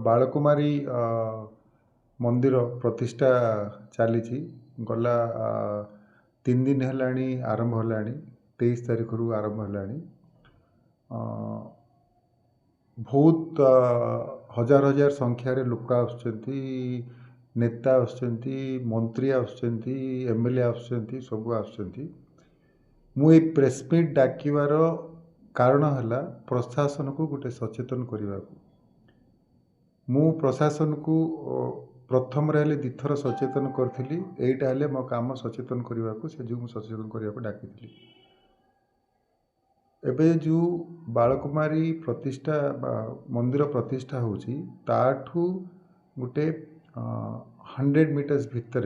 बालकुमारी मंदिर प्रतिष्ठा चली गला 3 दिन है आरंभ है 23 तारीख रू आरंभ है बहुत हजार हजार संख्यार लोक आसुच्चंती नेता आसुच्चंती मंत्री आसुच्चंती एमएलए आसुच्चंती सब आसुच्चंती मु ए प्रेस मीट डाकिवार कारण है प्रशासन को गोटे सचेतन करने को मु प्रशासन को प्रथम रे दिथर सचेतन करी एटा हेले मो काम सचेतन करने को से जो सचेतन करने को डाकी एबे जो बालकुमारी प्रतिष्ठा मंदिर प्रतिष्ठा होची ताठू गोटे 100 मीटर्स भितर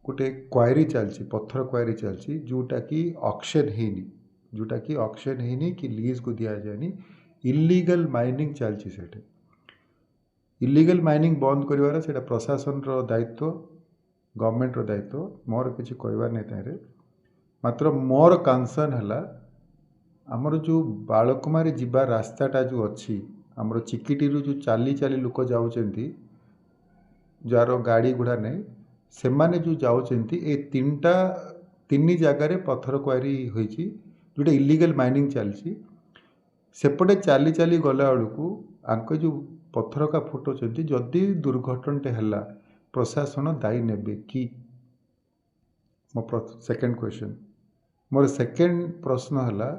गोटे क्वारी चलची पत्थर क्वारी चलची जोटा कि ऑक्शन हैनी कि लीज को दिया जाए इल्लीगल माइनिंग चलची सेठे इल्लीगल माइनिंग बंद करिवार सेटा प्रशासन रो दायित्व गवर्नमेंट रो दायित्व मोर किछि कहबार नै तारे मात्र मोर कंसर्न है आमर जो बालकुमारी जीवा रास्ताटा जो अच्छी आमर चिकिटी जो चाली चाली लोक जाऊँच जार गाड़ी गुड़ा नहीं से माने जो जाऊँच ए तीन जगार पत्थर क्वारी होती जोटा इल्लीगल माइनिंग चलती सेपटे चाली चाली गला बेलू आंक जो पत्थर का फुटाउं जदि दुर्घटनाटे है प्रशासन दायी नेबे कि मो सेकेंड क्वेश्चन मोर सेकेंड प्रश्न है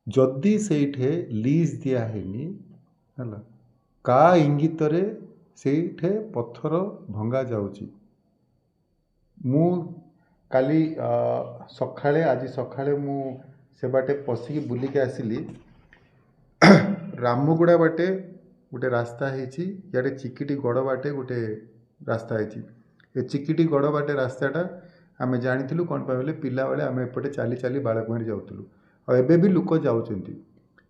जदि से लीज दियाहेनी है का इंगित से पत्थर भंगा जाउची मु काली सकाळे आज सकाळे मु से बाटे पशिकी बुलिकी आसिली रामगुड़ा बाटे गोटे रास्ता है याडे चिकिटी गड़ बाटे गोटे रास्ता है ये चिकिटी गड़ बाटे रास्ताटा आमे जानी कौन पाइले पिला बेले आमे एपटे चाली चाली बालकुमारी जाऊँ और एबे भी लोक जाऊँच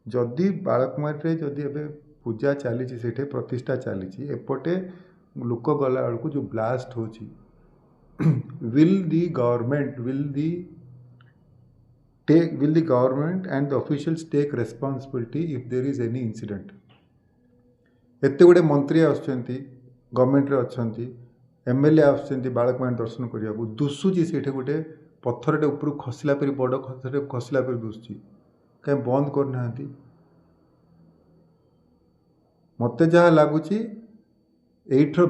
जदि बालकुमारी जदि एबे पूजा चली से प्रतिष्ठा चली एपटे लोक गला बेलू जो ब्लास्ट हो will the government and the officials take responsibility if there is any incident एते गुड़े मंत्री आसुच्चंती गवर्नमेंट रे अछंती एमएलए आसुच्चंती बालकुमारी दर्शन करिया दुसुची सेठे गोटे पत्थरटे ऊपर खसला परी बड़ पत्थर खसला परी दुसुची कहीं बंद करना मते जहाँ लगुच एइठर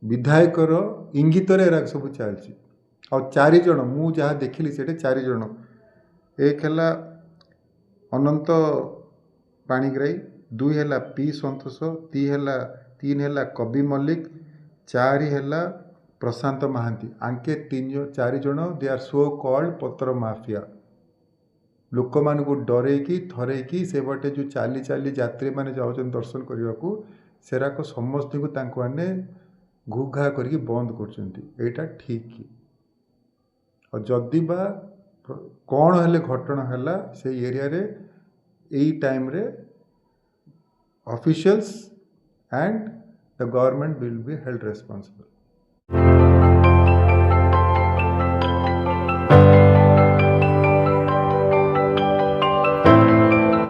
विधायकर इंगित सब चलती आ 4 जन मु जहाँ देखिली से 4 जन एक है अनंत पाणिग्राही 2 है पी संतोष 3 है कवि मल्लिक 4 है प्रशांत महांती आंके 4 जन दे आर सो कॉल्ड पत्थर माफिया लोक मान को डरैकी थरैकी से बटे जो चाली चाली यात्री मैंने जाऊँ दर्शन करने को सेराक समस्त को मैंने घुघा करके बंद कर ठीक कि और जदि बा कौन हेले घटना है से एरिया रे यही टाइम रे officials and the government will be held responsible.